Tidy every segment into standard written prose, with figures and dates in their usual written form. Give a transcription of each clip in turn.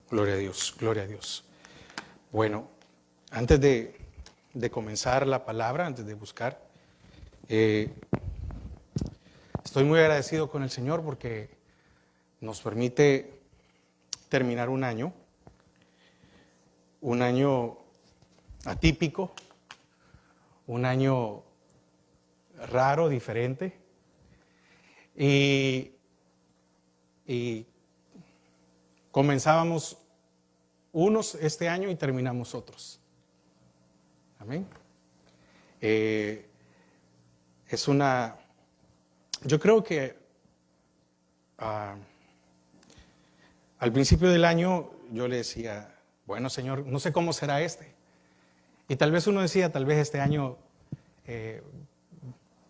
Gloria a Dios, gloria a Dios. Bueno, antes de comenzar la palabra, antes de buscar, estoy muy agradecido con el Señor porque nos permite terminar un año atípico, un año raro, diferente, y comenzábamos unos este año y terminamos otros. Amén. Yo creo que al principio del año yo le decía, bueno, Señor, no sé cómo será este. Y tal vez uno decía, tal vez este año,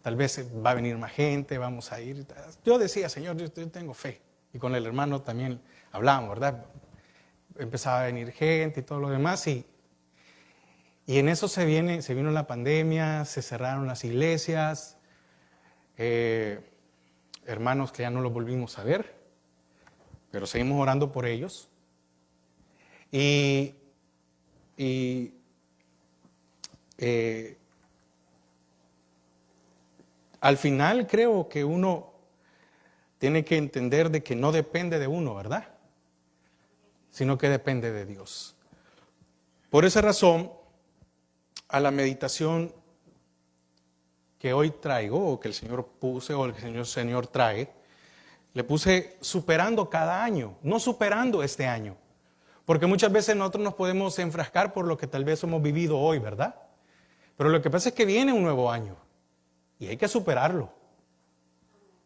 tal vez va a venir más gente, vamos a ir. Yo decía, Señor, yo tengo fe. Y con el hermano también hablábamos, ¿verdad? Empezaba a venir gente y todo lo demás. Y en eso se vino la pandemia, se cerraron las iglesias, hermanos que ya no los volvimos a ver, pero seguimos orando por ellos. Al final creo que uno tiene que entender de que no depende de uno, ¿verdad? Sino que depende de Dios. Por esa razón, a la meditación que hoy traigo, o que el Señor puse, o que el Señor trae, le puse superando cada año, no superando este año. Porque muchas veces nosotros nos podemos enfrascar por lo que tal vez hemos vivido hoy, ¿verdad? Pero lo que pasa es que viene un nuevo año y hay que superarlo.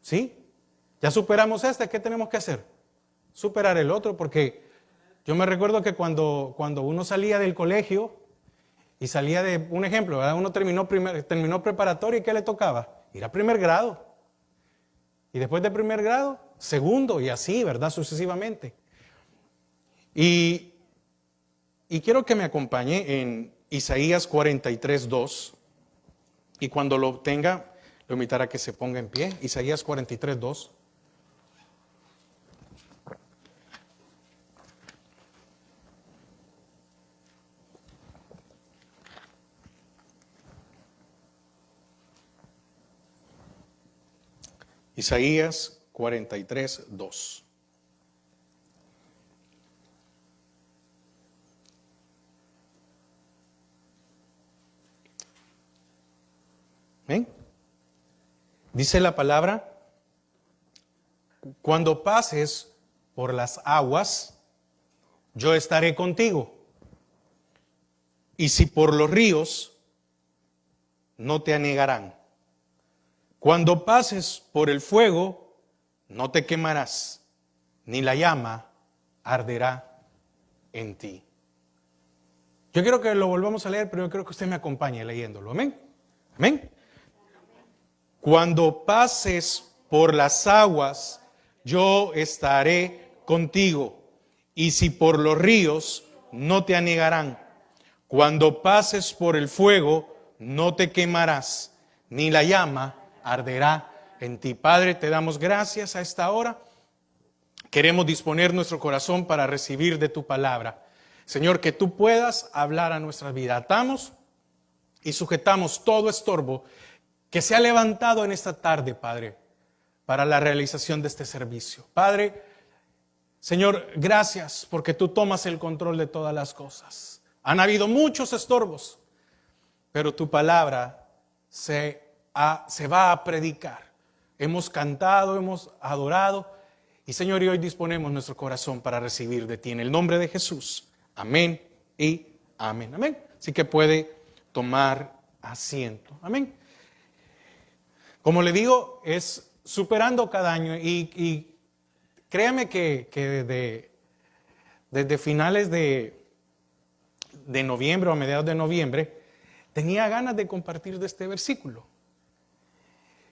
¿Sí? Ya superamos este, ¿qué tenemos que hacer? Superar el otro, porque yo me recuerdo que cuando uno salía del colegio y salía de, un ejemplo, ¿verdad? Uno terminó preparatoria y ¿qué le tocaba? Ir a primer grado. Y después de primer grado, segundo y así, ¿verdad? Sucesivamente. Y quiero que me acompañe en Isaías 43:2. Y cuando lo tenga, lo invitaré a que se ponga en pie. Isaías 43:2. Isaías 43:2. ¿Ven? Dice la palabra, cuando pases por las aguas, yo estaré contigo. Y si por los ríos, no te anegarán. Cuando pases por el fuego, no te quemarás, ni la llama arderá en ti. Yo quiero que lo volvamos a leer, pero yo creo que usted me acompañe leyéndolo. Amén. Amén. Cuando pases por las aguas, yo estaré contigo. Y si por los ríos, no te anegarán. Cuando pases por el fuego, no te quemarás, ni la llama arderá en ti. Padre, te damos gracias a esta hora. Queremos disponer nuestro corazón para recibir de tu palabra. Señor, que tú puedas hablar a nuestra vida. Atamos y sujetamos todo estorbo que se ha levantado en esta tarde, Padre, para la realización de este servicio. Padre, Señor, gracias porque tú tomas el control de todas las cosas. Han habido muchos estorbos, pero tu palabra se va a predicar. Hemos cantado, hemos adorado y, Señor, y hoy disponemos nuestro corazón para recibir de ti en el nombre de Jesús. Amén y amén. Amén. Así que puede tomar asiento. Amén. Como le digo, es superando cada año y créame que desde finales de noviembre o a mediados de noviembre tenía ganas de compartir de este versículo.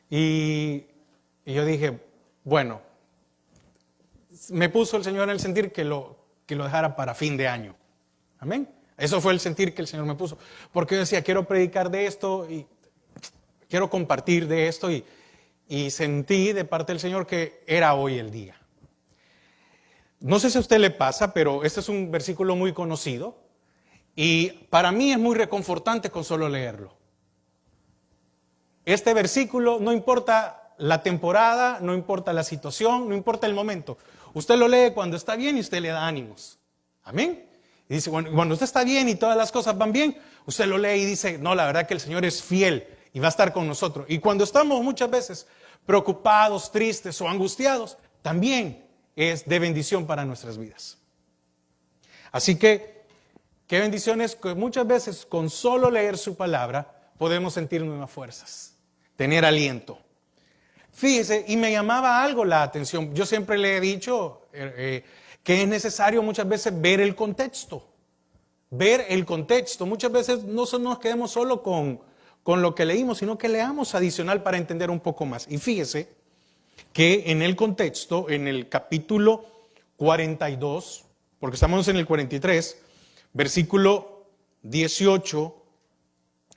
Y yo dije, bueno, me puso el Señor en el sentir que lo dejara para fin de año. Amén. Eso fue el sentir que el Señor me puso. Porque yo decía, quiero predicar de esto y quiero compartir de esto y sentí de parte del Señor que era hoy el día. No sé si a usted le pasa, pero este es un versículo muy conocido y para mí es muy reconfortante con solo leerlo. Este versículo, no importa la temporada, no importa la situación, no importa el momento. Usted lo lee cuando está bien y usted le da ánimos. Amén. Y dice, bueno, cuando usted está bien y todas las cosas van bien, usted lo lee y dice, no, la verdad que el Señor es fiel y va a estar con nosotros. Y cuando estamos muchas veces preocupados, tristes o angustiados, también es de bendición para nuestras vidas. Así que, qué bendición es que muchas veces con solo leer su palabra podemos sentir nuevas fuerzas, tener aliento. Fíjese, y me llamaba algo la atención. Yo siempre le he dicho que es necesario muchas veces ver el contexto. Ver el contexto. Muchas veces no nos quedemos solo con lo que leímos, sino que leamos adicional para entender un poco más. Y fíjese que en el contexto, en el capítulo 42, porque estamos en el 43, versículo 18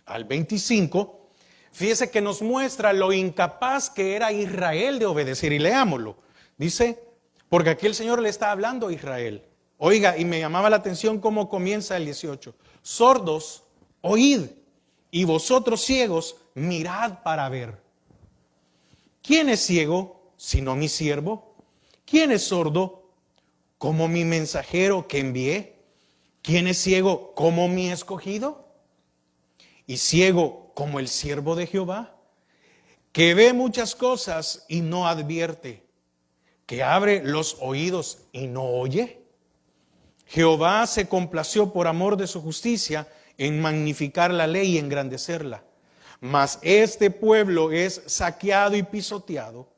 al 25, fíjese que nos muestra lo incapaz que era Israel de obedecer. Y leámoslo. Dice, porque aquí el Señor le está hablando a Israel. Oiga, y me llamaba la atención cómo comienza el 18. Sordos, oíd, y vosotros ciegos, mirad para ver. ¿Quién es ciego sino mi siervo? ¿Quién es sordo como mi mensajero que envié? ¿Quién es ciego como mi escogido? Y ciego como el siervo de Jehová, que ve muchas cosas y no advierte, que abre los oídos y no oye. Jehová se complació por amor de su justicia en magnificar la ley y engrandecerla. Mas este pueblo es saqueado y pisoteado,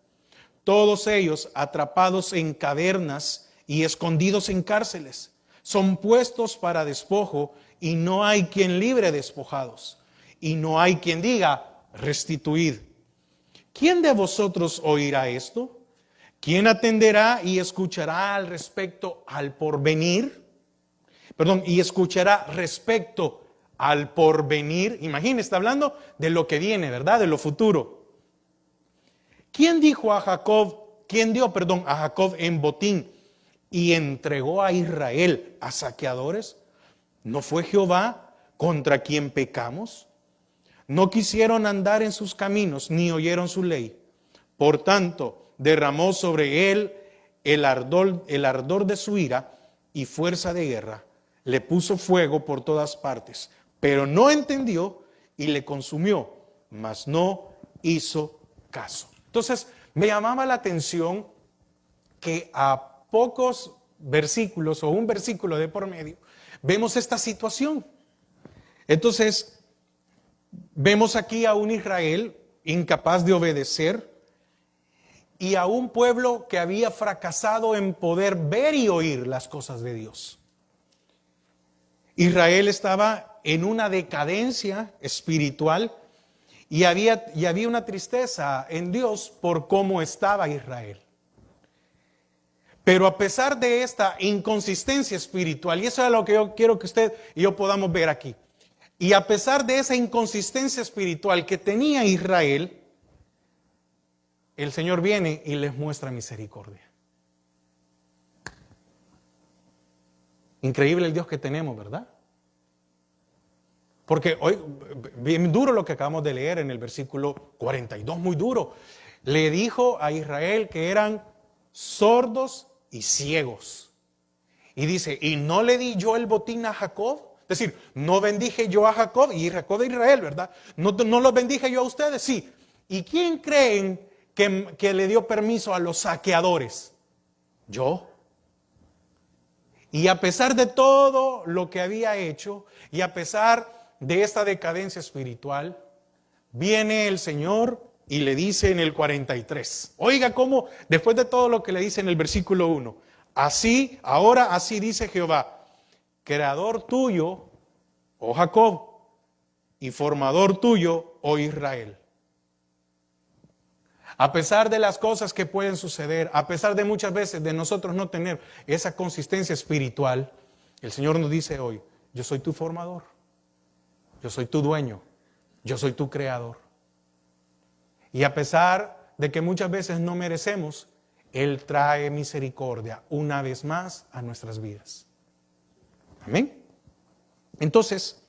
todos ellos atrapados en cavernas y escondidos en cárceles. Son puestos para despojo y no hay quien libre despojados. Y no hay quien diga, restituid. ¿Quién de vosotros oirá esto? ¿Quién atenderá y escuchará al respecto al porvenir? Y escuchará respecto al porvenir. Imagínese, está hablando de lo que viene, ¿verdad? De lo futuro. ¿Quién dio a Jacob en botín y entregó a Israel a saqueadores? ¿No fue Jehová contra quien pecamos? No quisieron andar en sus caminos, ni oyeron su ley. Por tanto, derramó sobre él el ardor de su ira y fuerza de guerra. Le puso fuego por todas partes, pero no entendió y le consumió, mas no hizo caso. Entonces, me llamaba la atención que a pocos versículos o un versículo de por medio, vemos esta situación. Entonces, vemos aquí a un Israel incapaz de obedecer y a un pueblo que había fracasado en poder ver y oír las cosas de Dios. Israel estaba en una decadencia espiritual y había una tristeza en Dios por cómo estaba Israel. Pero a pesar de esta inconsistencia espiritual, y eso es lo que yo quiero que usted y yo podamos ver aquí, y a pesar de esa inconsistencia espiritual que tenía Israel, el Señor viene y les muestra misericordia. Increíble el Dios que tenemos, ¿verdad? Porque hoy, bien duro lo que acabamos de leer en el versículo 42, muy duro. Le dijo a Israel que eran sordos y ciegos. Y dice, ¿y no le di yo el botín a Jacob? Es decir, no bendije yo a Jacob y Jacob de Israel, ¿verdad? No los bendije yo a ustedes, sí. ¿Y quién creen que le dio permiso a los saqueadores? Yo. Y a pesar de todo lo que había hecho y a pesar de esta decadencia espiritual, viene el Señor y le dice en el 43. Oiga cómo, después de todo lo que le dice en el versículo 1, ahora así dice Jehová, creador tuyo, oh Jacob, y formador tuyo, oh Israel. A pesar de las cosas que pueden suceder, a pesar de muchas veces de nosotros no tener esa consistencia espiritual, el Señor nos dice hoy, yo soy tu formador, yo soy tu dueño, yo soy tu creador. Y a pesar de que muchas veces no merecemos, Él trae misericordia una vez más a nuestras vidas. Amén. Entonces,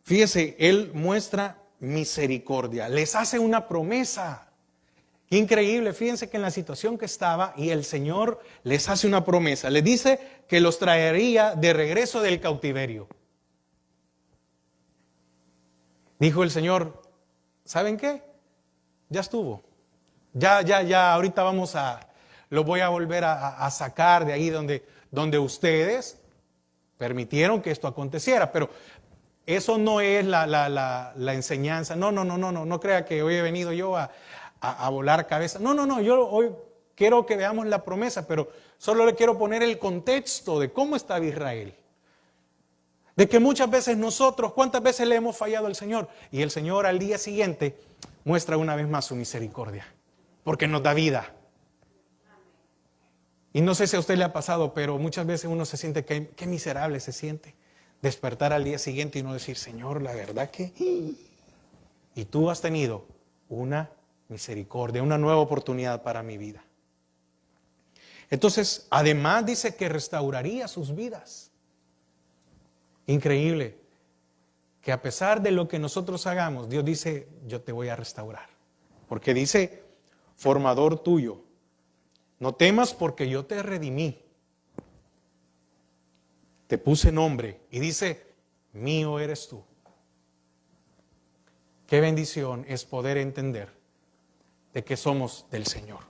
fíjese, Él muestra misericordia, les hace una promesa. Qué increíble, fíjense que en la situación que estaba y el Señor les hace una promesa, les dice que los traería de regreso del cautiverio. Dijo el Señor, ¿saben qué? Ya estuvo. Ya, ahorita lo voy a volver a sacar de ahí donde ustedes permitieron que esto aconteciera, pero eso no es la enseñanza. No crea que hoy he venido yo a volar cabeza. No, yo hoy quiero que veamos la promesa, pero solo le quiero poner el contexto de cómo estaba Israel. De que muchas veces nosotros, ¿cuántas veces le hemos fallado al Señor? Y el Señor al día siguiente muestra una vez más su misericordia, porque nos da vida. Y no sé si a usted le ha pasado, pero muchas veces uno se siente qué miserable se siente. Despertar al día siguiente y no decir, Señor, la verdad que... Y tú has tenido una misericordia, una nueva oportunidad para mi vida. Entonces, además dice que restauraría sus vidas. Increíble, que a pesar de lo que nosotros hagamos, Dios dice, yo te voy a restaurar. Porque dice, formador tuyo, no temas porque yo te redimí. Te puse nombre y dice, mío eres tú. Qué bendición es poder entender de que somos del Señor.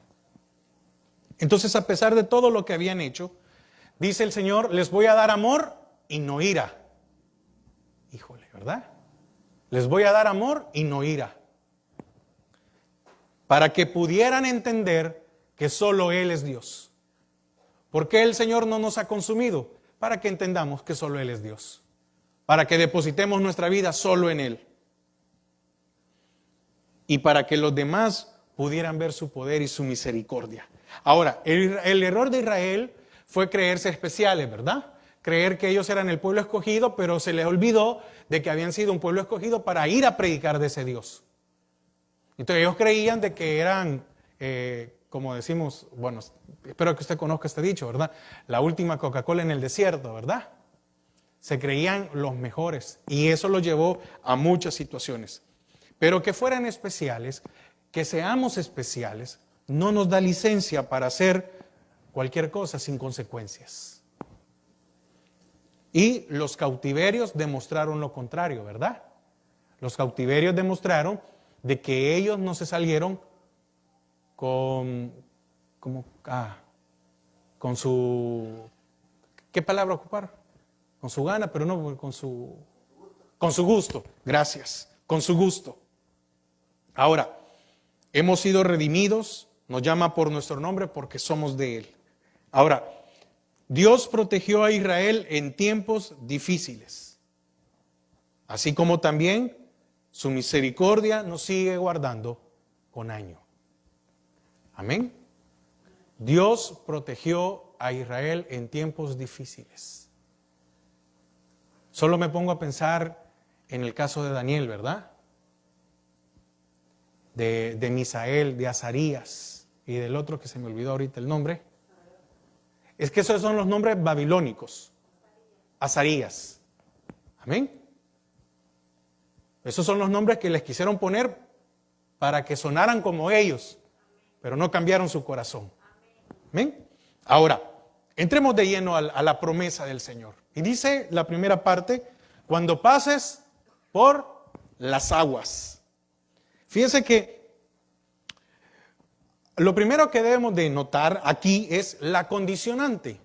Entonces, a pesar de todo lo que habían hecho, dice el Señor, les voy a dar amor y no ira. Híjole, ¿verdad? Les voy a dar amor y no ira. Para que pudieran entender que solo Él es Dios. ¿Por qué el Señor no nos ha consumido? Para que entendamos que solo Él es Dios. Para que depositemos nuestra vida solo en Él. Y para que los demás pudieran ver su poder y su misericordia. Ahora, el error de Israel fue creerse especiales, ¿verdad? Creer que ellos eran el pueblo escogido, pero se les olvidó de que habían sido un pueblo escogido para ir a predicar de ese Dios. Entonces ellos creían de que eran, como decimos, bueno, espero que usted conozca este dicho, ¿verdad? La última Coca-Cola en el desierto, ¿verdad? Se creían los mejores y eso los llevó a muchas situaciones. Pero que fueran especiales, que seamos especiales, no nos da licencia para hacer cualquier cosa sin consecuencias. Y los cautiverios demostraron lo contrario, ¿verdad? Los cautiverios demostraron de que ellos no se salieron con su, ¿qué palabra ocupar? Con su gana, pero no con su gusto. Gracias, con su gusto. Ahora, hemos sido redimidos, nos llama por nuestro nombre porque somos de Él. Ahora, Dios protegió a Israel en tiempos difíciles, así como también su misericordia nos sigue guardando con año. Amén. Dios protegió a Israel en tiempos difíciles. Solo me pongo a pensar en el caso de Daniel, ¿verdad? De Misael, de Azarías y del otro que se me olvidó ahorita el nombre. Es que esos son los nombres babilónicos. Azarías. Amén. Esos son los nombres que les quisieron poner para que sonaran como ellos, pero no cambiaron su corazón. Amén. Ahora, entremos de lleno a la promesa del Señor. Y dice la primera parte, cuando pases por las aguas. Fíjense que lo primero que debemos de notar aquí es la condicionante.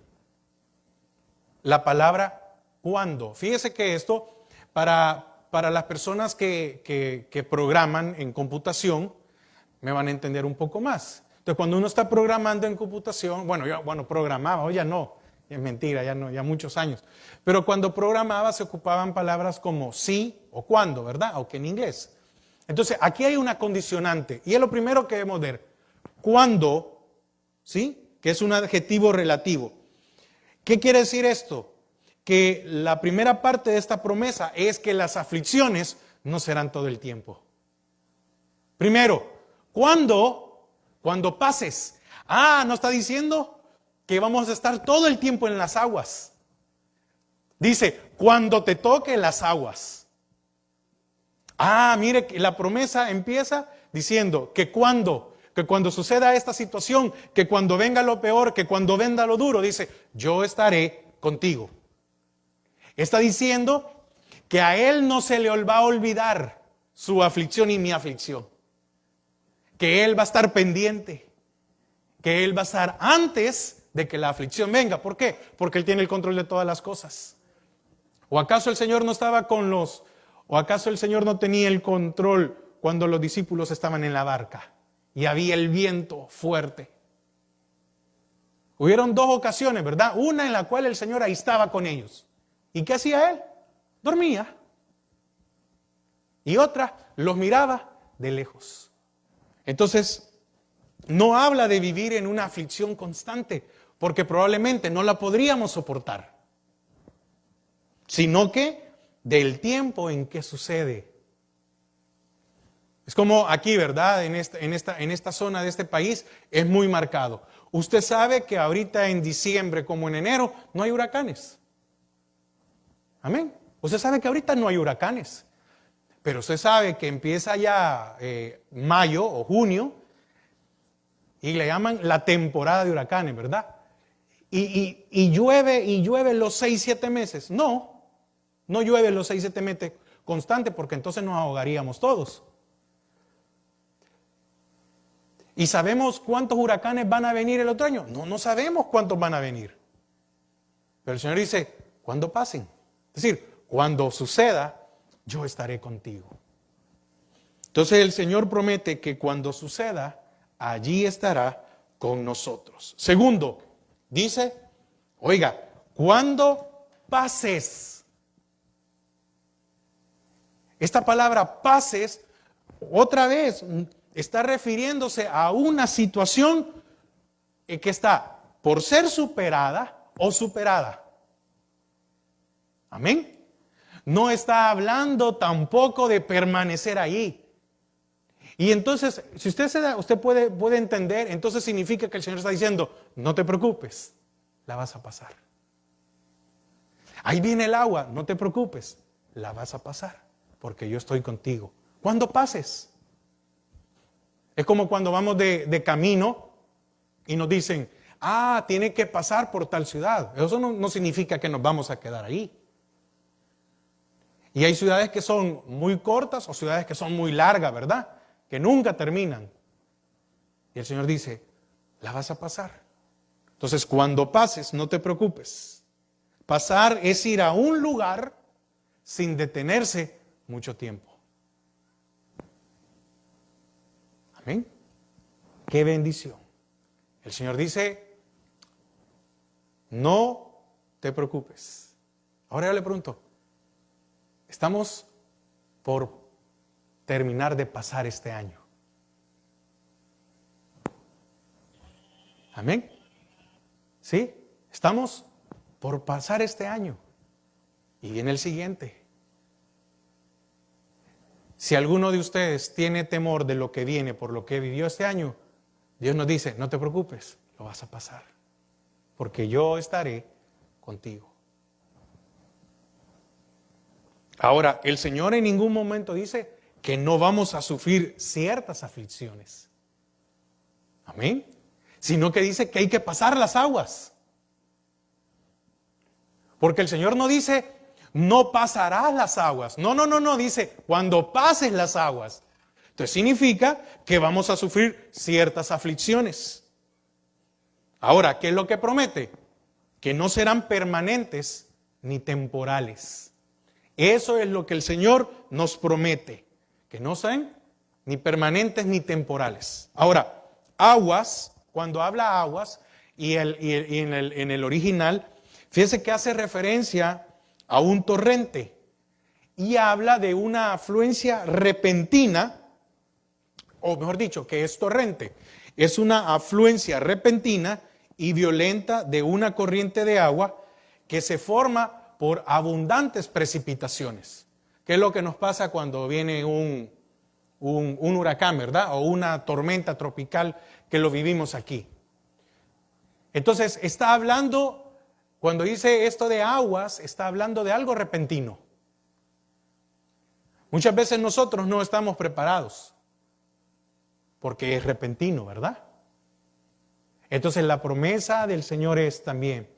La palabra cuando. Fíjese que esto, para las personas que programan en computación, me van a entender un poco más. Entonces, cuando uno está programando en computación, yo programaba, hoy ya no, es mentira, ya muchos años. Pero cuando programaba se ocupaban palabras como sí o cuando, ¿verdad? Aunque en inglés. Entonces, aquí hay una condicionante y es lo primero que debemos ver. Cuando, ¿sí? Que es un adjetivo relativo. ¿Qué quiere decir esto? Que la primera parte de esta promesa es que las aflicciones no serán todo el tiempo. Primero, cuando pases. No está diciendo que vamos a estar todo el tiempo en las aguas. Dice, cuando te toque las aguas. Mire, que la promesa empieza diciendo que cuando suceda esta situación, que cuando venga lo peor, que cuando venga lo duro, dice, yo estaré contigo. Está diciendo que a Él no se le va a olvidar su aflicción y mi aflicción. Que Él va a estar pendiente. Que Él va a estar antes de que la aflicción venga. ¿Por qué? Porque Él tiene el control de todas las cosas. ¿O acaso el Señor no estaba o acaso el Señor no tenía el control cuando los discípulos estaban en la barca y había el viento fuerte? Hubieron 2 ocasiones, ¿verdad? Una en la cual el Señor ahí estaba con ellos. ¿Y qué hacía Él? Dormía. Y otra, los miraba de lejos. Entonces, no habla de vivir en una aflicción constante, porque probablemente no la podríamos soportar, sino que del tiempo en que sucede. Es como aquí, ¿verdad? En esta zona de este país es muy marcado. Usted sabe que ahorita en diciembre como en enero no hay huracanes. Amén. Usted sabe que ahorita no hay huracanes. Pero usted sabe que empieza ya mayo o junio y le llaman la temporada de huracanes, ¿verdad? Y llueve los 6, 7 meses. No llueve los 6, 7 meses constante, porque entonces nos ahogaríamos todos. ¿Y sabemos cuántos huracanes van a venir el otro año? No sabemos cuántos van a venir. Pero el Señor dice, cuando pasen. Es decir, cuando suceda, yo estaré contigo. Entonces el Señor promete que cuando suceda, allí estará con nosotros. Segundo, dice, oiga, cuando pases. Esta palabra pases, otra vez, está refiriéndose a una situación que está por ser superada o superada. Amén. No está hablando tampoco de permanecer ahí. Y entonces, si usted puede entender, entonces significa que el Señor está diciendo, no te preocupes, la vas a pasar. Ahí viene el agua, no te preocupes, la vas a pasar, porque yo estoy contigo. ¿Cuándo pases? Es como cuando vamos de camino y nos dicen, tiene que pasar por tal ciudad. Eso no significa que nos vamos a quedar ahí. Y hay ciudades que son muy cortas o ciudades que son muy largas, ¿verdad? Que nunca terminan. Y el Señor dice, la vas a pasar. Entonces, cuando pases, no te preocupes. Pasar es ir a un lugar sin detenerse mucho tiempo. Amén. Qué bendición. El Señor dice, no te preocupes. Ahora yo le pregunto, estamos por terminar de pasar este año. Amén. ¿Sí? Estamos por pasar este año. Y viene el siguiente. Si alguno de ustedes tiene temor de lo que viene por lo que vivió este año, Dios nos dice, no te preocupes, lo vas a pasar. Porque yo estaré contigo. Ahora, el Señor en ningún momento dice que no vamos a sufrir ciertas aflicciones. Amén. Sino que dice que hay que pasar las aguas. Porque el Señor no dice, no pasarás las aguas. No, dice, cuando pases las aguas. Entonces significa que vamos a sufrir ciertas aflicciones. Ahora, ¿qué es lo que promete? Que no serán permanentes ni temporales. Eso es lo que el Señor nos promete, que no sean ni permanentes ni temporales. Ahora, aguas, cuando habla aguas, y en el original, fíjense que hace referencia a un torrente y habla de una afluencia repentina, o mejor dicho, que es torrente. Es una afluencia repentina y violenta de una corriente de agua que se forma por abundantes precipitaciones. ¿Qué es lo que nos pasa cuando viene un huracán, verdad? O una tormenta tropical que lo vivimos aquí. Entonces está hablando, cuando dice esto de aguas, está hablando de algo repentino. Muchas veces nosotros no estamos preparados porque es repentino, ¿verdad? Entonces la promesa del Señor es también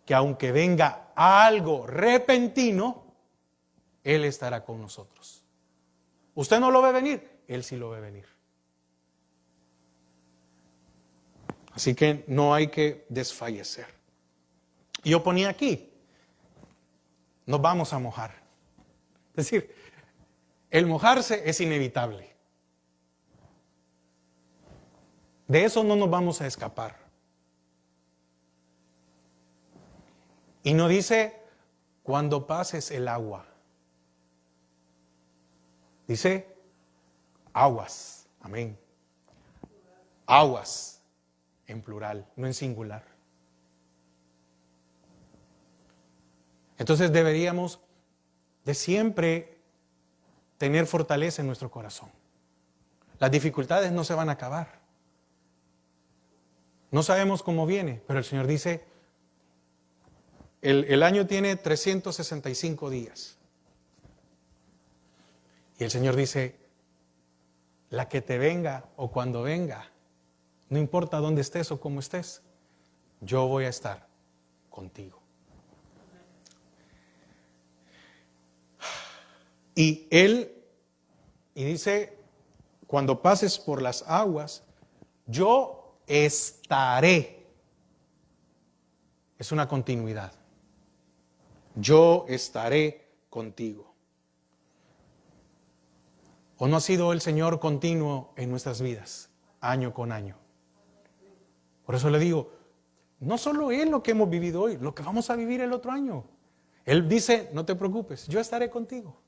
que aunque venga algo repentino, Él estará con nosotros. Usted no lo ve venir, Él sí lo ve venir. Así que no hay que desfallecer. Yo ponía aquí, nos vamos a mojar. Es decir, el mojarse es inevitable. De eso no nos vamos a escapar. Y no dice cuando pases el agua. Dice aguas. Amén. Aguas en plural, no en singular. Entonces deberíamos de siempre tener fortaleza en nuestro corazón. Las dificultades no se van a acabar. No sabemos cómo viene, pero el Señor dice, el año tiene 365 días. Y el Señor dice, la que te venga o cuando venga, no importa dónde estés o cómo estés, yo voy a estar contigo. Y dice, cuando pases por las aguas, yo estaré. Es una continuidad. Yo estaré contigo. ¿O no ha sido el Señor continuo en nuestras vidas, año con año? Por eso le digo, no solo es lo que hemos vivido hoy, lo que vamos a vivir el otro año. Él dice, no te preocupes, yo estaré contigo.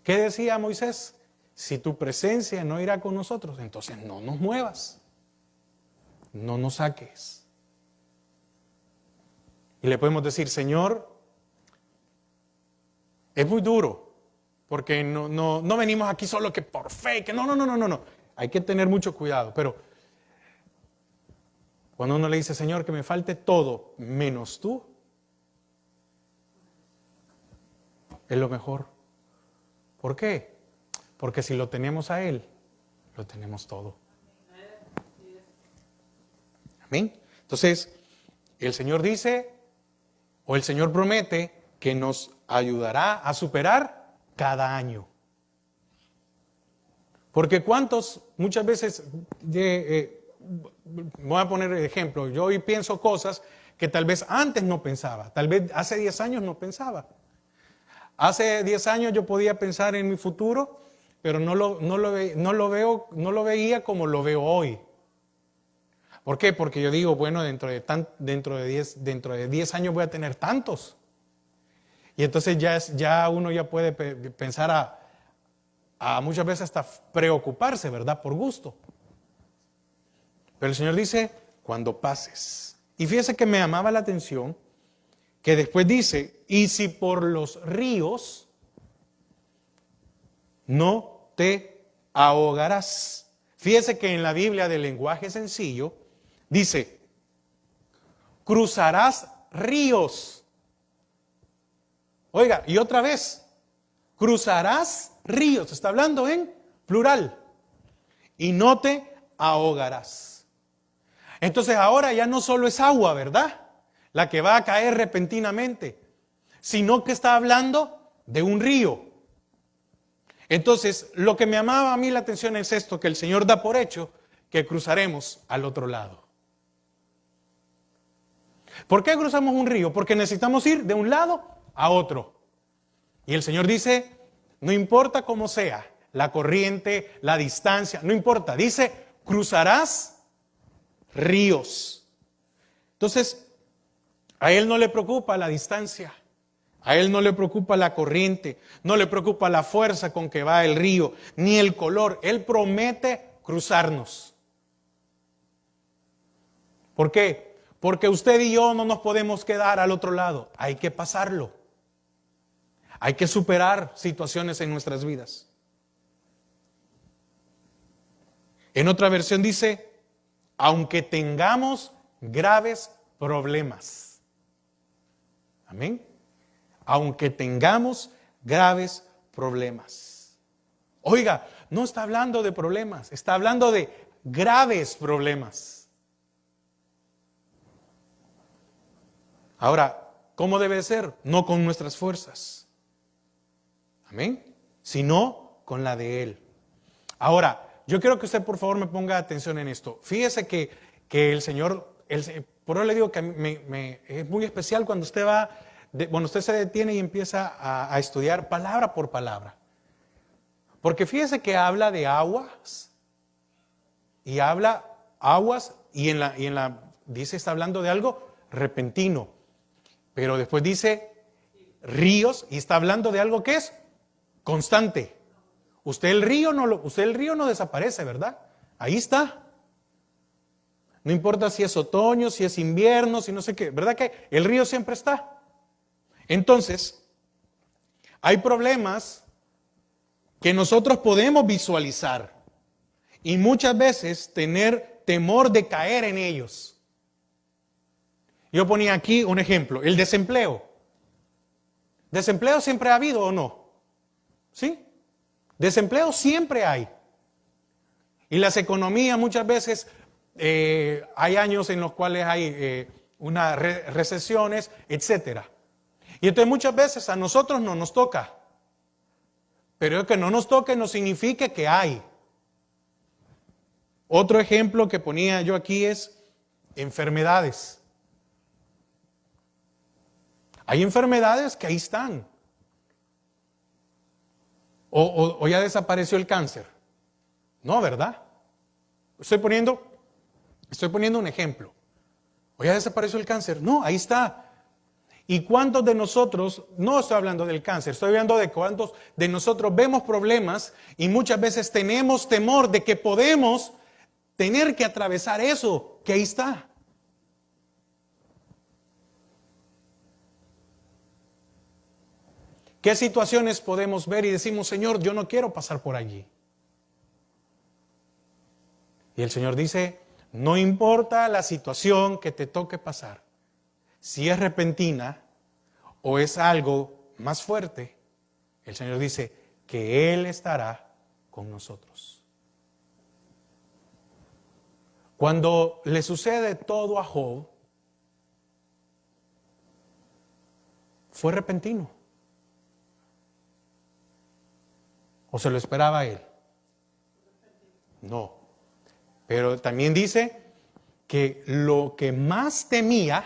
¿Qué decía Moisés? Si tu presencia no irá con nosotros, entonces no nos muevas, no nos saques. Y le podemos decir, Señor, es muy duro, porque no venimos aquí solo que por fe, que no. Hay que tener mucho cuidado, pero cuando uno le dice, Señor, que me falte todo menos tú, es lo mejor. ¿Por qué? Porque si lo tenemos a Él, lo tenemos todo. Amén. Entonces, el Señor dice, o el Señor promete, que nos ayudará a superar cada año. Porque cuántos, muchas veces, voy a poner ejemplo, yo hoy pienso cosas que tal vez antes no pensaba, tal vez hace 10 años no pensaba. Hace 10 años yo podía pensar en mi futuro, pero no lo veía como lo veo hoy. ¿Por qué? Porque yo digo, bueno, dentro de 10 años voy a tener tantos. Y entonces ya uno ya puede pensar a muchas veces hasta preocuparse, ¿verdad? Por gusto. Pero el Señor dice, cuando pases. Y fíjese que me llamaba la atención que después dice, y si por los ríos no te ahogarás. Fíjese que en la Biblia del lenguaje sencillo dice, cruzarás ríos. Oiga, y otra vez, cruzarás ríos. Está hablando en plural. Y no te ahogarás. Entonces ahora ya no solo es agua, ¿verdad? La que va a caer repentinamente, sino que está hablando de un río. Entonces, lo que me llamaba a mí la atención es esto, que el Señor da por hecho que cruzaremos al otro lado. ¿Por qué cruzamos un río? Porque necesitamos ir de un lado a otro. Y el Señor dice, no importa cómo sea, la corriente, la distancia, no importa. Dice, cruzarás ríos. Entonces, a Él no le preocupa la distancia, a Él no le preocupa la corriente, no le preocupa la fuerza con que va el río, ni el color. Él promete cruzarnos. ¿Por qué? Porque usted y yo no nos podemos quedar al otro lado, hay que pasarlo. Hay que superar situaciones en nuestras vidas. En otra versión dice, aunque tengamos graves problemas. Amén. Aunque tengamos graves problemas. Oiga, no está hablando de problemas, está hablando de graves problemas. Ahora, ¿cómo debe ser? No con nuestras fuerzas. Amén. Sino con la de Él. Ahora, yo quiero que usted por favor me ponga atención en esto. Fíjese que el Señor, por eso le digo que es muy especial cuando usted va, usted se detiene y empieza a estudiar palabra por palabra. Porque fíjese que habla de aguas y habla aguas y dice, está hablando de algo repentino. Pero después dice ríos y está hablando de algo que es constante. Usted el río no desaparece, ¿verdad? Ahí está. No importa si es otoño, si es invierno, si no sé qué, ¿verdad que el río siempre está? Entonces, hay problemas que nosotros podemos visualizar y muchas veces tener temor de caer en ellos. Yo ponía aquí un ejemplo, el desempleo. ¿Desempleo siempre ha habido o no? ¿Sí? Desempleo siempre hay. Y las economías muchas veces, hay años en los cuales hay unas recesiones, etcétera. Y entonces muchas veces a nosotros no nos toca. Pero que no nos toque no significa que hay. Otro ejemplo que ponía yo aquí es enfermedades. Hay enfermedades que ahí están. O ya desapareció el cáncer. No, ¿verdad? Estoy poniendo un ejemplo. O ya desapareció el cáncer. No, ahí está. ¿Y cuántos de nosotros, no estoy hablando del cáncer, estoy hablando de cuántos de nosotros vemos problemas y muchas veces tenemos temor de que podemos tener que atravesar eso que ahí está? ¿Qué situaciones podemos ver y decimos, Señor, yo no quiero pasar por allí? Y el Señor dice, no importa la situación que te toque pasar, si es repentina o es algo más fuerte, el Señor dice que Él estará con nosotros. Cuando le sucede todo a Job, fue repentino. ¿O se lo esperaba a él? No. Pero también dice que lo que más temía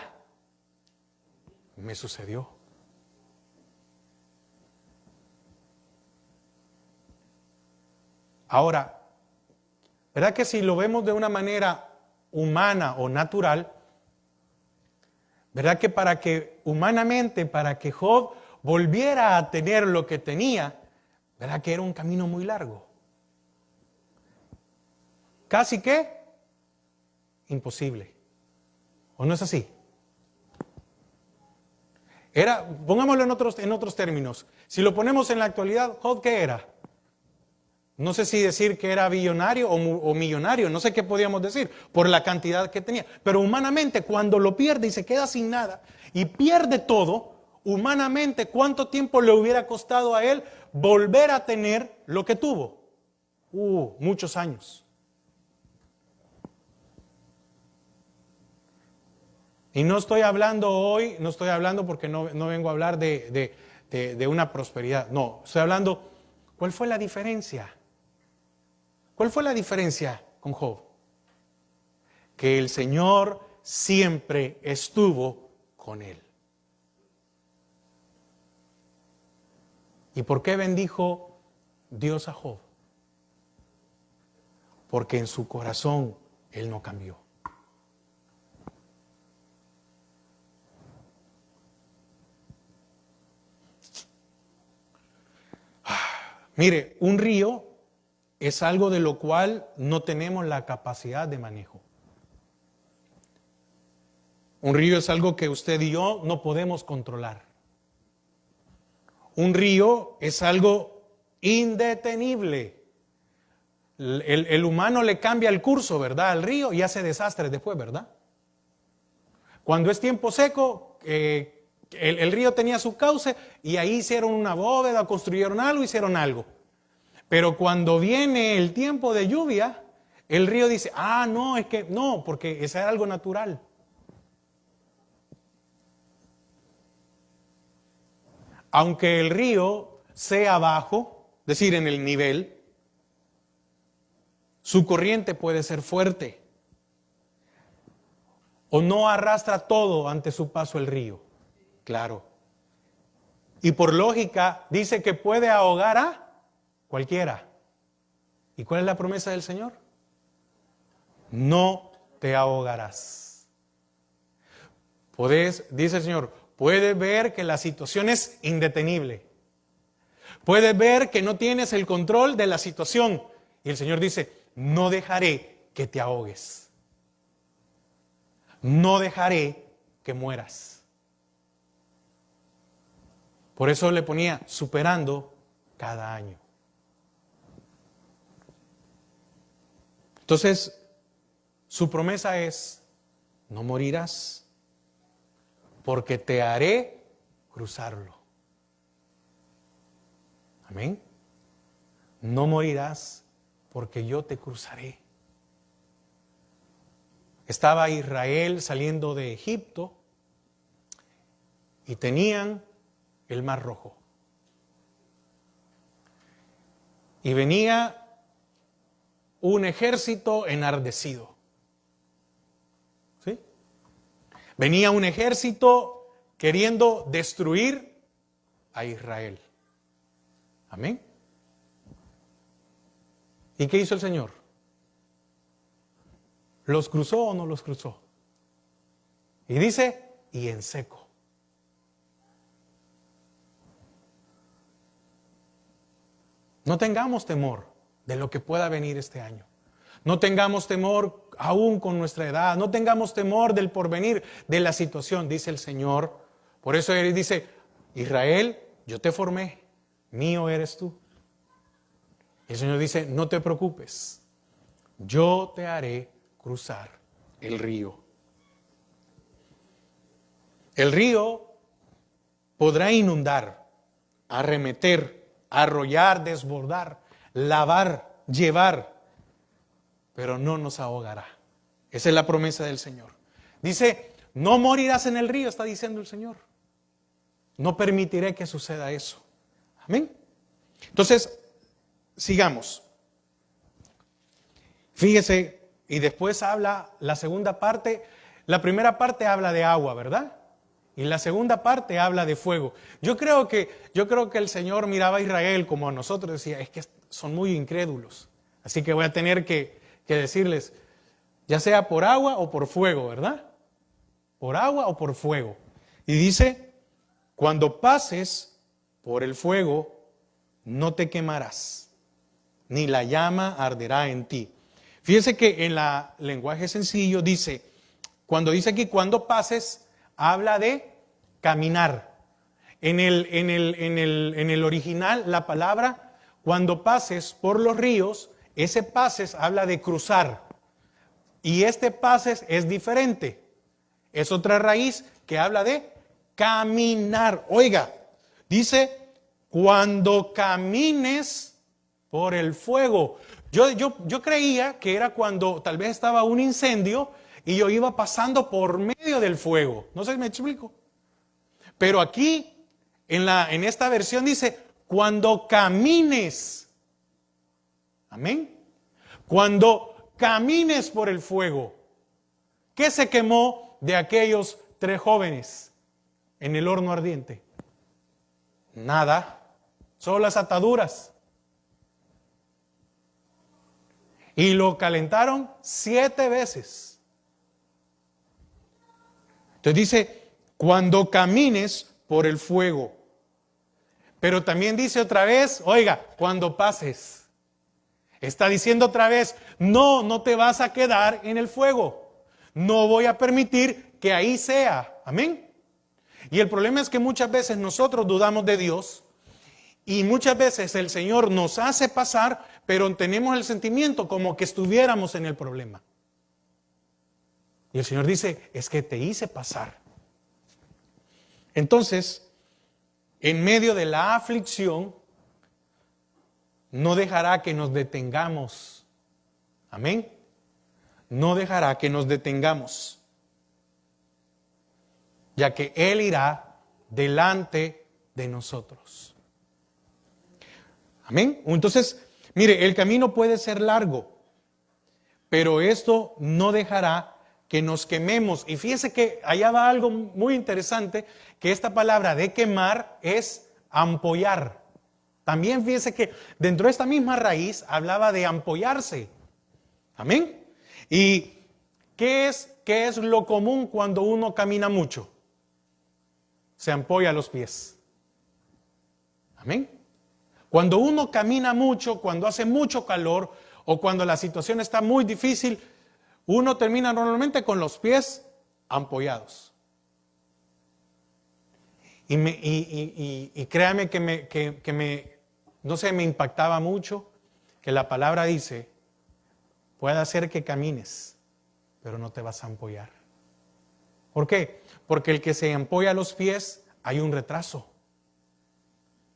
me sucedió. Ahora, ¿verdad que si lo vemos de una manera humana o natural, verdad que para que Job volviera a tener lo que tenía, ¿verdad que era un camino muy largo? Casi que imposible. ¿O no es así? Pongámoslo en otros términos. Si lo ponemos en la actualidad, Job, ¿qué era? No sé si decir que era billonario o millonario, no sé qué podíamos decir, por la cantidad que tenía. Pero humanamente, cuando lo pierde y se queda sin nada y pierde todo, humanamente, ¿cuánto tiempo le hubiera costado a él volver a tener lo que tuvo? Muchos años. Y no estoy hablando hoy, porque no vengo a hablar de una prosperidad. No, estoy hablando, ¿cuál fue la diferencia? ¿Cuál fue la diferencia con Job? Que el Señor siempre estuvo con él. ¿Y por qué bendijo Dios a Job? Porque en su corazón él no cambió. Mire, un río es algo de lo cual no tenemos la capacidad de manejo. Un río es algo que usted y yo no podemos controlar. Un río es algo indetenible. el humano le cambia el curso, ¿verdad? Al río y hace desastres después, ¿verdad? Cuando es tiempo seco, el río tenía su cauce y ahí hicieron una bóveda, construyeron algo, hicieron algo. Pero cuando viene el tiempo de lluvia, el río dice, no, es que no, porque eso era algo natural. Aunque el río sea bajo, es decir, en el nivel, su corriente puede ser fuerte. O no arrastra todo ante su paso el río. Claro. Y por lógica dice que puede ahogar a cualquiera. ¿Y cuál es la promesa del Señor? No te ahogarás. Dice el Señor, puedes ver que la situación es indetenible. Puedes ver que no tienes el control de la situación. Y el Señor dice, no dejaré que te ahogues. No dejaré que mueras. Por eso le ponía superando cada año. Entonces, su promesa es, no morirás, porque te haré cruzarlo. Amén. No morirás, porque yo te cruzaré. Estaba Israel saliendo de Egipto y tenían el Mar Rojo. Y venía un ejército enardecido. ¿Sí? Venía un ejército queriendo destruir a Israel. Amén. ¿Y qué hizo el Señor? ¿Los cruzó o no los cruzó? Y dice, y en seco. No tengamos temor de lo que pueda venir este año. No tengamos temor aún con nuestra edad. No tengamos temor del porvenir, de la situación, dice el Señor. Por eso Él dice, Israel, yo te formé, mío eres tú. El Señor dice, no te preocupes, yo te haré cruzar el río. El río podrá inundar, arremeter, arrollar, desbordar, lavar, llevar, pero no nos ahogará. Esa es la promesa del Señor. Dice, no morirás en el río, está diciendo el Señor. No permitiré que suceda eso. Amén. Entonces, sigamos. Fíjese, y después habla la segunda parte. La primera parte habla de agua, ¿verdad? Y la segunda parte habla de fuego. Yo creo que el Señor miraba a Israel como a nosotros, decía, es que son muy incrédulos. Así que voy a tener que decirles, ya sea por agua o por fuego, ¿verdad? Por agua o por fuego. Y dice, cuando pases por el fuego, no te quemarás, ni la llama arderá en ti. Fíjense que en la lenguaje sencillo dice, cuando dice aquí, cuando pases, habla de caminar. En el original, la palabra, cuando pases por los ríos, ese pases habla de cruzar. Y este pases es diferente. Es otra raíz que habla de caminar. Oiga, dice, cuando camines por el fuego. Yo creía que era cuando tal vez estaba un incendio y yo iba pasando por medio del fuego. No sé si me explico. Pero aquí, en esta versión dice, cuando camines. Amén. Cuando camines por el fuego. ¿Qué se quemó de aquellos 3 jóvenes en el horno ardiente? Nada. Solo las ataduras. Y lo calentaron 7 veces. Entonces dice, cuando camines por el fuego. Pero también dice otra vez, oiga, cuando pases. Está diciendo otra vez, no te vas a quedar en el fuego. No voy a permitir que ahí sea. Amén. Y el problema es que muchas veces nosotros dudamos de Dios. Y muchas veces el Señor nos hace pasar, pero tenemos el sentimiento como que estuviéramos en el problema. Y el Señor dice, es que te hice pasar. Entonces, en medio de la aflicción, no dejará que nos detengamos. Amén. No dejará que nos detengamos, ya que Él irá delante de nosotros. Amén. Entonces, mire, el camino puede ser largo, pero esto no dejará que nos quememos. Y fíjese que allá va algo muy interesante, que esta palabra de quemar es ampollar. También fíjese que dentro de esta misma raíz hablaba de ampollarse. Amén. ¿Y qué es lo común cuando uno camina mucho? Se ampolla los pies. Amén. Cuando uno camina mucho, cuando hace mucho calor o cuando la situación está muy difícil, uno termina normalmente con los pies ampollados. Y créame que no sé, me impactaba mucho que la palabra dice, puede hacer que camines, pero no te vas a ampollar. ¿Por qué? Porque el que se ampolla los pies, hay un retraso.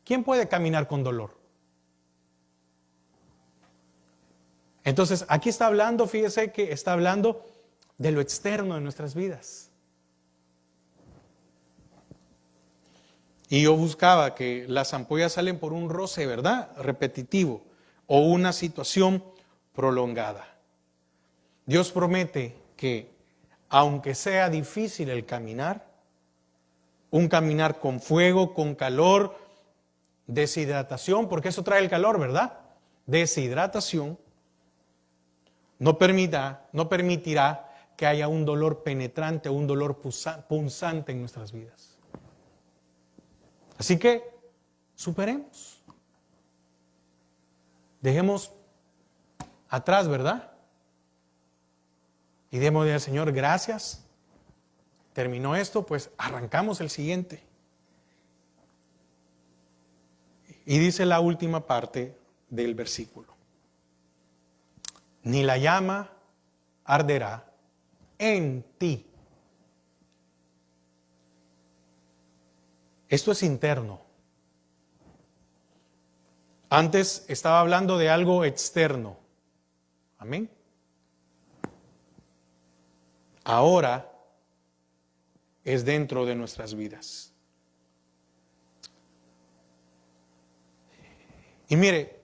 ¿Quién puede caminar con dolor? Entonces, aquí está hablando, fíjese que está hablando de lo externo de nuestras vidas. Y yo buscaba que las ampollas salen por un roce, ¿verdad? Repetitivo o una situación prolongada. Dios promete que, aunque sea difícil el caminar, un caminar con fuego, con calor, deshidratación, porque eso trae el calor, ¿verdad? Deshidratación, no permitirá que haya un dolor penetrante, un dolor punzante en nuestras vidas. Así que, superemos. Dejemos atrás, ¿verdad? Y démosle al Señor gracias. Terminó esto, pues arrancamos el siguiente. Y dice la última parte del versículo. Ni la llama arderá en ti. Esto es interno. Antes estaba hablando de algo externo. Amén. Ahora es dentro de nuestras vidas. Y mire,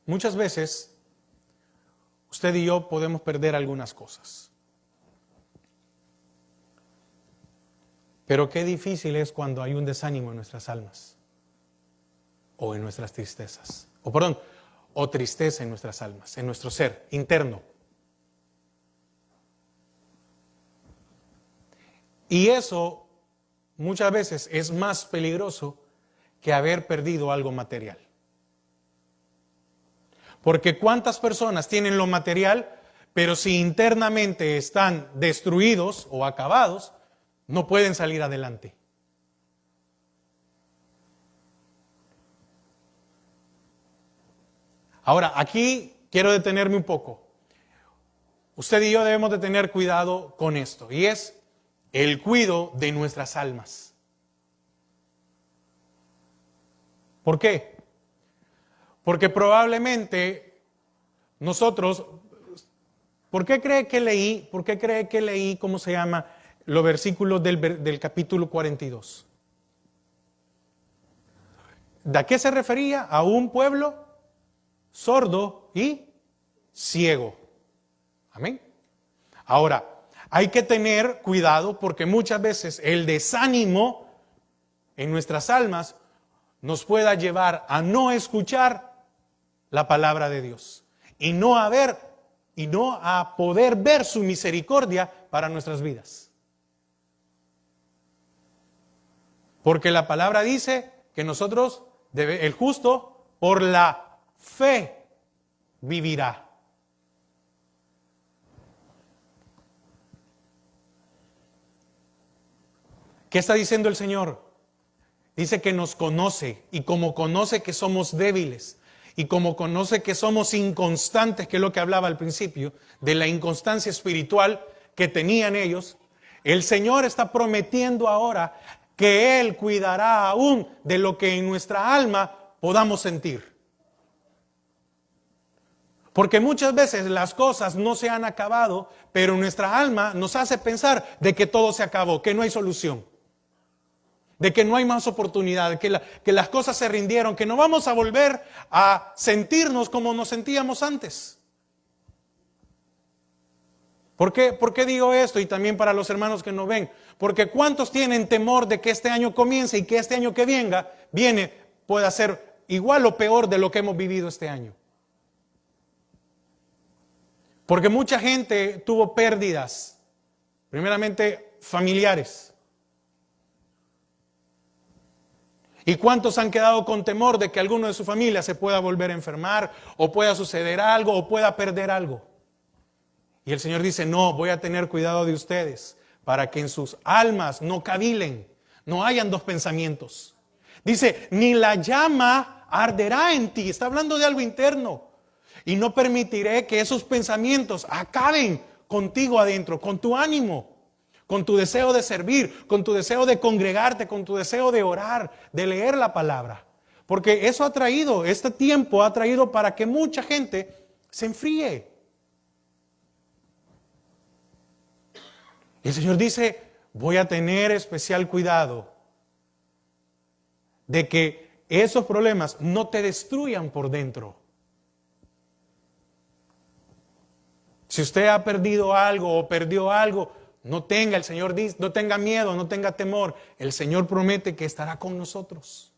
muchas veces usted y yo podemos perder algunas cosas. Pero qué difícil es cuando hay un desánimo en nuestras almas o en nuestras tristezas. O tristeza en nuestras almas, en nuestro ser interno. Y eso muchas veces es más peligroso que haber perdido algo material. Porque ¿cuántas personas tienen lo material, pero si internamente están destruidos o acabados, no pueden salir adelante? Ahora, aquí quiero detenerme un poco. Usted y yo debemos de tener cuidado con esto, y es el cuidado de nuestras almas. ¿Por qué? Porque probablemente nosotros, ¿por qué cree que leí, los versículos del capítulo 42? ¿De qué se refería? A un pueblo sordo y ciego. Amén. Ahora, hay que tener cuidado porque muchas veces el desánimo en nuestras almas nos pueda llevar a no escuchar la palabra de Dios y no a poder ver su misericordia para nuestras vidas. Porque la palabra dice que nosotros, el justo, por la fe vivirá. ¿Qué está diciendo el Señor? Dice que nos conoce, y como conoce que somos débiles, y como conoce que somos inconstantes, que es lo que hablaba al principio, de la inconstancia espiritual que tenían ellos, el Señor está prometiendo ahora que Él cuidará aún de lo que en nuestra alma podamos sentir. Porque muchas veces las cosas no se han acabado, pero nuestra alma nos hace pensar de que todo se acabó, que no hay solución, de que no hay más oportunidad, que las cosas se rindieron, que no vamos a volver a sentirnos como nos sentíamos antes. ¿Por qué digo esto? Y también para los hermanos que nos ven. Porque ¿cuántos tienen temor de que este año comience y que este año que viene pueda ser igual o peor de lo que hemos vivido este año? Porque mucha gente tuvo pérdidas, primeramente familiares. ¿Y cuántos han quedado con temor de que alguno de su familia se pueda volver a enfermar, o pueda suceder algo, o pueda perder algo? Y el Señor dice, no, voy a tener cuidado de ustedes, para que en sus almas no cavilen, no hayan dos pensamientos. Dice, ni la llama arderá en ti, está hablando de algo interno. Y no permitiré que esos pensamientos acaben contigo adentro, con tu ánimo, con tu deseo de servir, con tu deseo de congregarte, con tu deseo de orar, de leer la palabra. Porque eso ha traído, este tiempo ha traído para que mucha gente se enfríe. Y el Señor dice, voy a tener especial cuidado de que esos problemas no te destruyan por dentro. Si usted ha perdido algo o perdió algo, el Señor dice, no tenga miedo, no tenga temor. El Señor promete que estará con nosotros.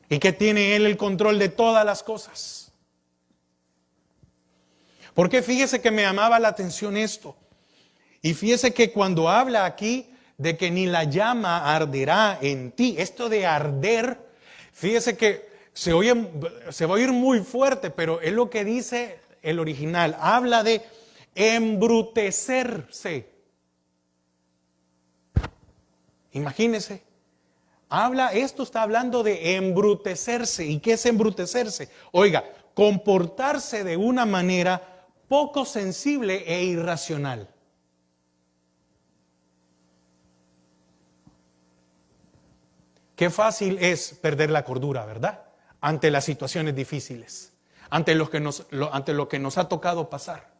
Y que tiene Él el control de todas las cosas. Porque fíjese que me llamaba la atención esto. Y fíjese que cuando habla aquí de que ni la llama arderá en ti, esto de arder, fíjese que se va a oír muy fuerte, pero es lo que dice el original. Habla de embrutecerse. Imagínese. Esto está hablando de embrutecerse. ¿Y qué es embrutecerse? Oiga, comportarse de una manera poco sensible e irracional. Qué fácil es perder la cordura, ¿verdad? Ante las situaciones difíciles, ante lo que nos ha tocado pasar.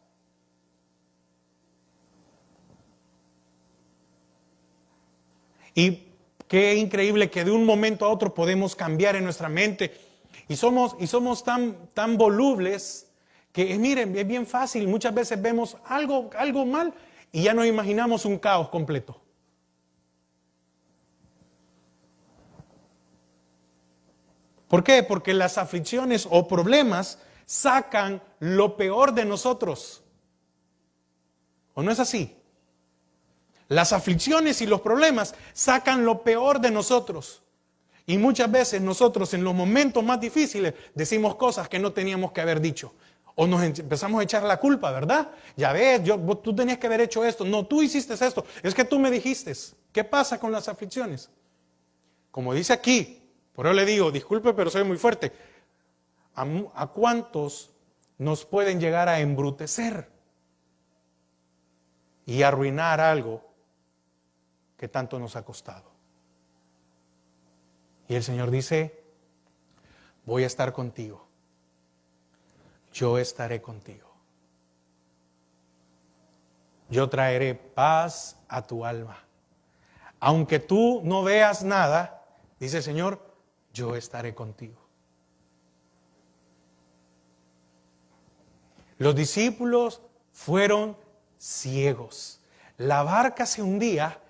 Y qué increíble que de un momento a otro podemos cambiar en nuestra mente. Y somos tan volubles que, miren, es bien fácil. Muchas veces vemos algo mal y ya nos imaginamos un caos completo. ¿Por qué? Porque las aflicciones o problemas sacan lo peor de nosotros. ¿O no es así? Las aflicciones y los problemas sacan lo peor de nosotros. Y muchas veces nosotros en los momentos más difíciles decimos cosas que no teníamos que haber dicho. O nos empezamos a echar la culpa, ¿verdad? Ya ves, tú tenías que haber hecho esto. No, tú hiciste esto. Es que tú me dijiste. ¿Qué pasa con las aflicciones? Como dice aquí, por eso le digo, disculpe, pero soy muy fuerte. ¿A cuántos nos pueden llegar a embrutecer y arruinar algo que tanto nos ha costado? Y el Señor dice, voy a estar contigo. Yo estaré contigo. Yo traeré paz a tu alma. Aunque tú no veas nada, dice el Señor, yo estaré contigo. Los discípulos fueron ciegos. La barca se hundía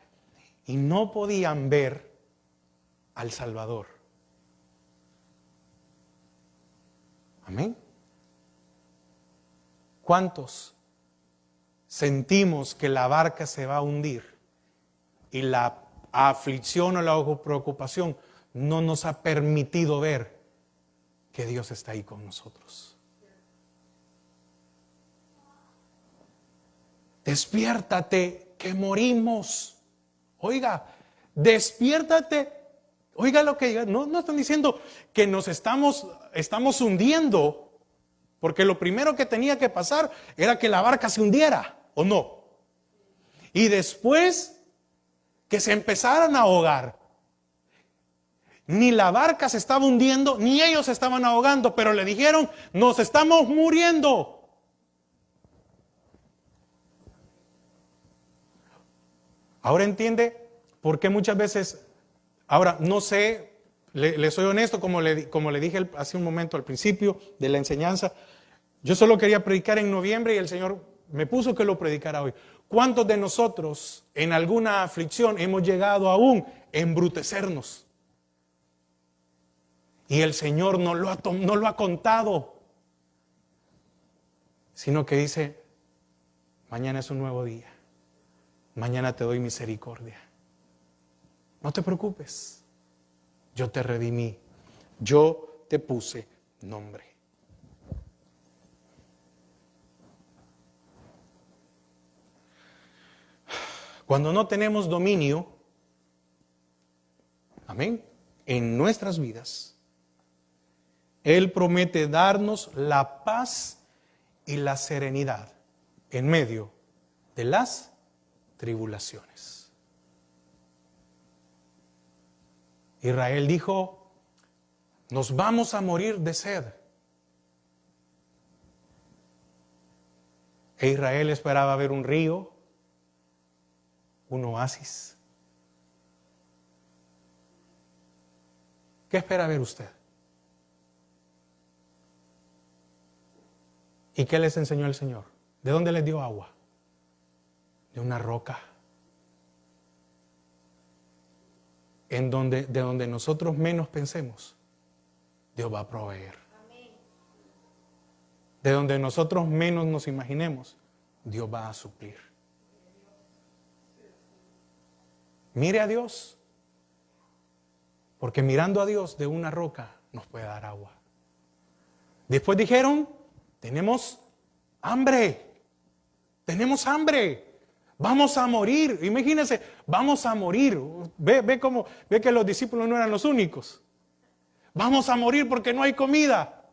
y no podían ver al Salvador. Amén. ¿Cuántos sentimos que la barca se va a hundir y la aflicción o la preocupación no nos ha permitido ver que Dios está ahí con nosotros? Despiértate, que morimos. Oiga, despiértate, Oiga lo que diga, no están diciendo que nos estamos hundiendo, porque lo primero que tenía que pasar era que la barca se hundiera, ¿o no? Y después que se empezaran a ahogar. Ni la barca se estaba hundiendo, ni ellos se estaban ahogando, pero le dijeron, nos estamos muriendo. Ahora entiende por qué muchas veces, ahora no sé, le soy honesto, como le dije hace un momento al principio de la enseñanza, yo solo quería predicar en noviembre y el Señor me puso que lo predicara hoy. ¿Cuántos de nosotros en alguna aflicción hemos llegado aún a embrutecernos? Y el Señor no lo ha contado, sino que dice, mañana es un nuevo día, mañana te doy misericordia. No te preocupes, yo te redimí, yo te puse nombre. Cuando no tenemos dominio, amén, en nuestras vidas, Él promete darnos la paz y la serenidad en medio de las tribulaciones. Israel dijo, nos vamos a morir de sed. E Israel esperaba ver un río, un oasis. ¿Qué espera ver usted? ¿Y qué les enseñó el Señor? ¿De dónde les dio agua? De una roca. De donde nosotros menos pensemos, Dios va a proveer. De donde nosotros menos nos imaginemos, Dios va a suplir. Mire a Dios, porque mirando a Dios de una roca nos puede dar agua. Después dijeron, tenemos hambre, vamos a morir. Imagínense, vamos a morir. Ve que los discípulos no eran los únicos. Vamos a morir porque no hay comida.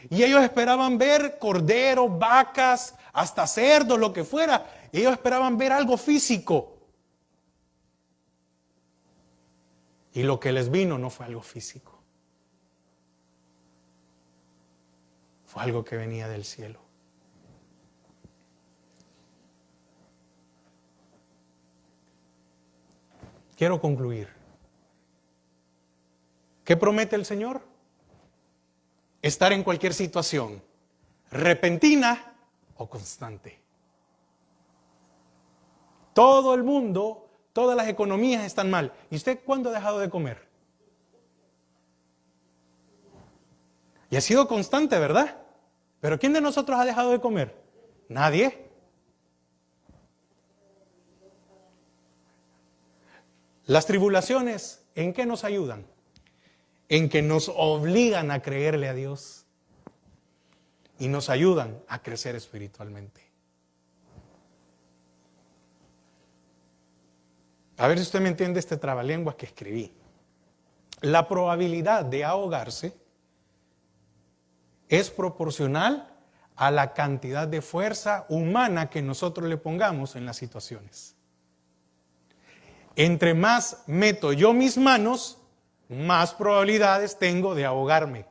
Y ellos esperaban ver corderos, vacas, hasta cerdos, lo que fuera. Ellos esperaban ver algo físico. Y lo que les vino no fue algo físico. Fue algo que venía del cielo. Quiero concluir. ¿Qué promete el Señor? Estar en cualquier situación, repentina o constante. Todo el mundo, todas las economías están mal. ¿Y usted cuándo ha dejado de comer? Y ha sido constante, ¿verdad? Pero ¿quién de nosotros ha dejado de comer? Nadie. Las tribulaciones, ¿en qué nos ayudan? En que nos obligan a creerle a Dios y nos ayudan a crecer espiritualmente. A ver si usted me entiende este trabalenguas que escribí. La probabilidad de ahogarse es proporcional a la cantidad de fuerza humana que nosotros le pongamos en las situaciones. Entre más meto yo mis manos, más probabilidades tengo de ahogarme.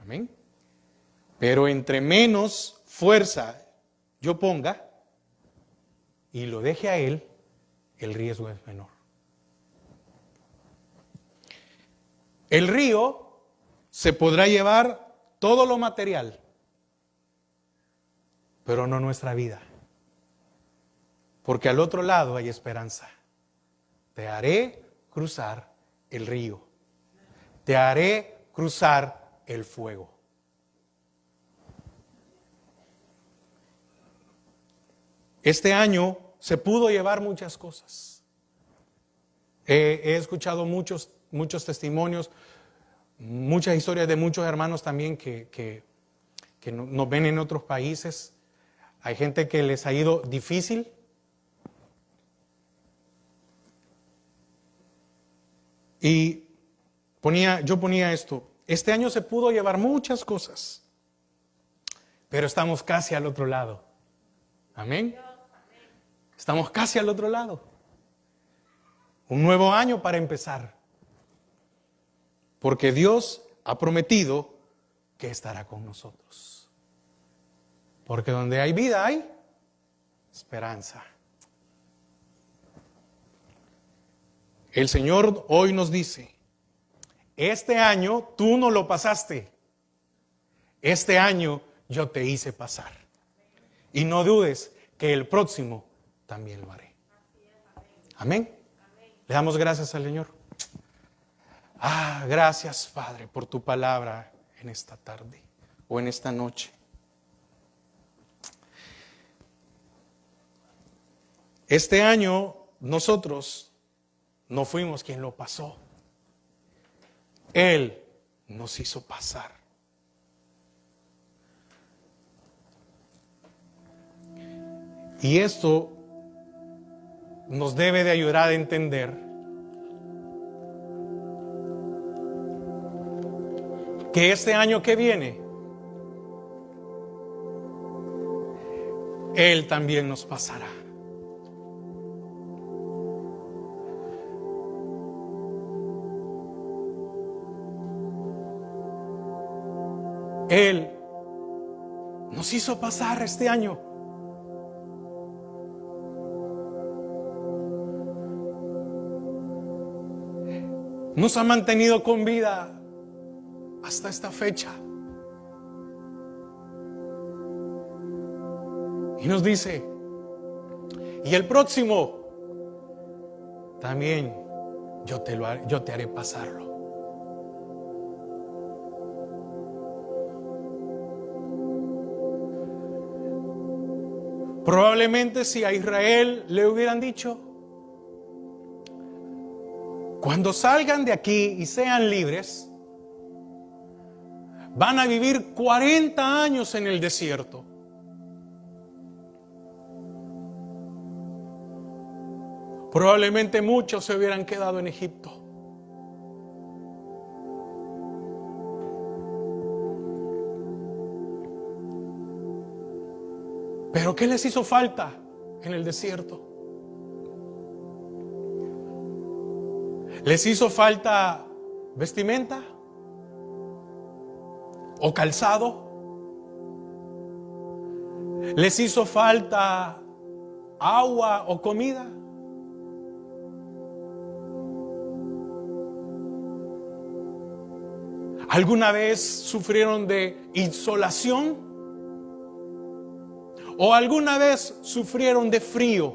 Amén. Pero entre menos fuerza yo ponga y lo deje a Él, el riesgo es menor. El río se podrá llevar todo lo material, pero no nuestra vida. Porque al otro lado hay esperanza. Te haré cruzar el río. Te haré cruzar el fuego. Este año se pudo llevar muchas cosas. He escuchado muchos testimonios, muchas historias de muchos hermanos también que nos ven en otros países. Hay gente que les ha ido difícil. Y yo ponía esto. Este año se pudo llevar muchas cosas, pero estamos casi al otro lado. Amén. Estamos casi al otro lado. Un nuevo año para empezar. Porque Dios ha prometido que estará con nosotros. Porque donde hay vida hay esperanza. El Señor hoy nos dice, este año tú no lo pasaste. Este año yo te hice pasar. Y no dudes que el próximo también lo haré. Amén. Le damos gracias al Señor. Gracias, Padre, por tu palabra en esta tarde o en esta noche. Este año nosotros no fuimos quien lo pasó. Él nos hizo pasar. Y esto nos debe de ayudar a entender que este año que viene, Él también nos pasará. Él nos hizo pasar este año. Nos ha mantenido con vida hasta esta fecha. Y nos dice, y el próximo también yo te haré pasarlo. Probablemente si a Israel le hubieran dicho, cuando salgan de aquí y sean libres, van a vivir 40 años en el desierto. Probablemente muchos se hubieran quedado en Egipto. ¿Pero qué les hizo falta en el desierto? ¿Les hizo falta vestimenta? ¿O calzado? ¿Les hizo falta agua o comida? ¿Alguna vez sufrieron de insolación? ¿O alguna vez sufrieron de frío?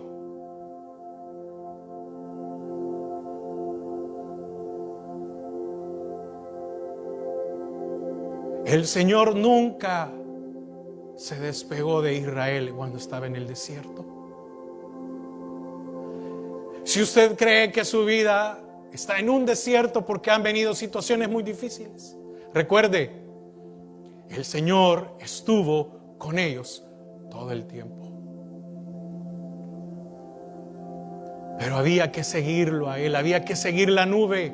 El Señor nunca se despegó de Israel cuando estaba en el desierto. Si usted cree que su vida está en un desierto porque han venido situaciones muy difíciles, recuerde, el Señor estuvo con ellos todo el tiempo. Pero había que seguirlo a Él, había que seguir la nube.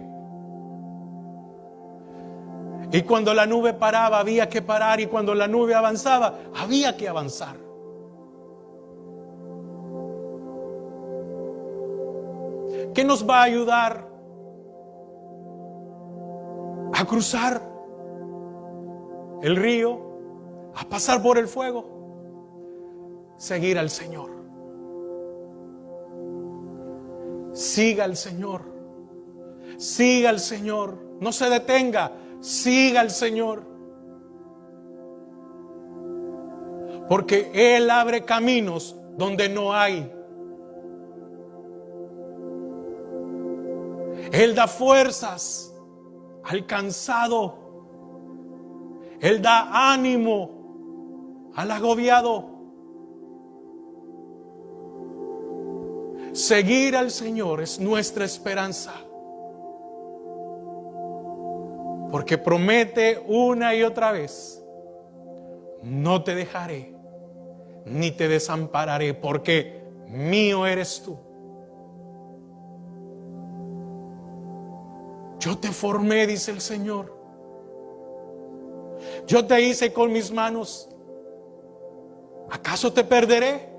Y cuando la nube paraba, había que parar. Y cuando la nube avanzaba, había que avanzar. ¿Qué nos va a ayudar a cruzar el río, a pasar por el fuego? Seguir al Señor. Siga al Señor. Siga al Señor. No se detenga. Siga al Señor. Porque Él abre caminos donde no hay. Él da fuerzas al cansado. Él da ánimo al agobiado. Seguir al Señor es nuestra esperanza. Porque promete una y otra vez: no te dejaré, ni te desampararé, porque mío eres tú. Yo te formé, dice el Señor. Yo te hice con mis manos. ¿Acaso te perderé?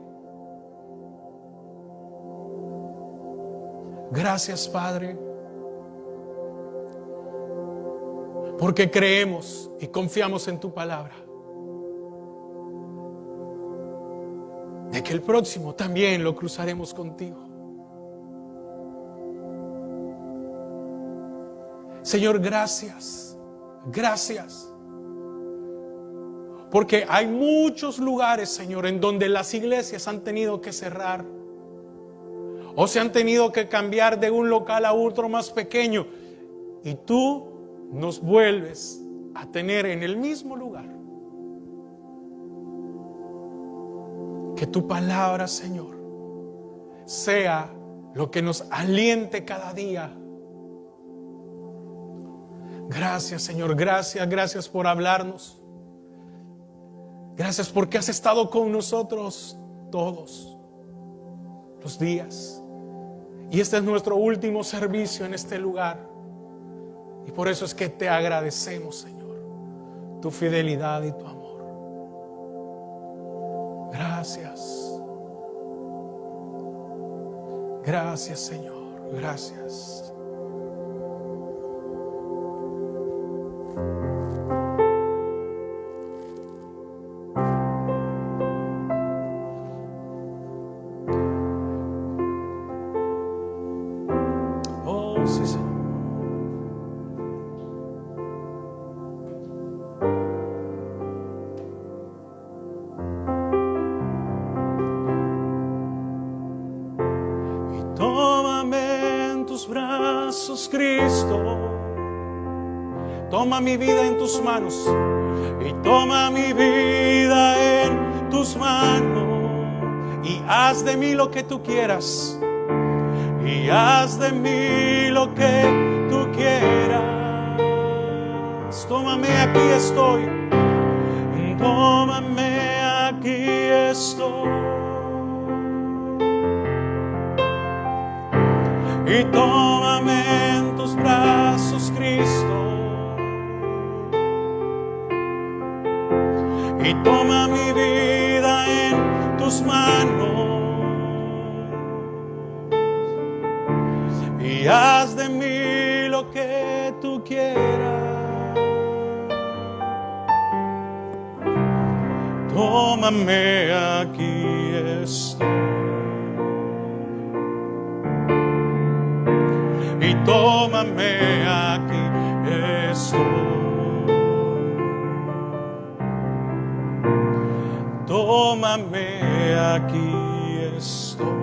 Gracias, Padre, porque creemos y confiamos en tu palabra, de que el próximo también lo cruzaremos contigo. Señor, gracias, gracias, porque hay muchos lugares, Señor, en donde las iglesias han tenido que cerrar o se han tenido que cambiar de un local a otro más pequeño, y tú nos vuelves a tener en el mismo lugar. Que tu palabra, Señor, sea lo que nos aliente cada día. Gracias, Señor, gracias por hablarnos. Gracias porque has estado con nosotros todos los días. Y este es nuestro último servicio en este lugar. Y por eso es que te agradecemos, Señor, tu fidelidad y tu amor. Gracias. Gracias, Señor. Gracias. Sí, Señor. Y tómame en tus brazos, Cristo. Toma mi vida en tus manos. Y toma mi vida en tus manos. Y haz de mí lo que tú quieras. Y haz de mí lo que tú quieras. Tómame, aquí estoy. Tómame, aquí estoy. Y tómame en tus brazos, Cristo. Y toma mi vida en tus manos. Y haz de mí lo que tú quieras. Tómame, aquí estoy. Y tómame, aquí estoy. Tómame, aquí estoy.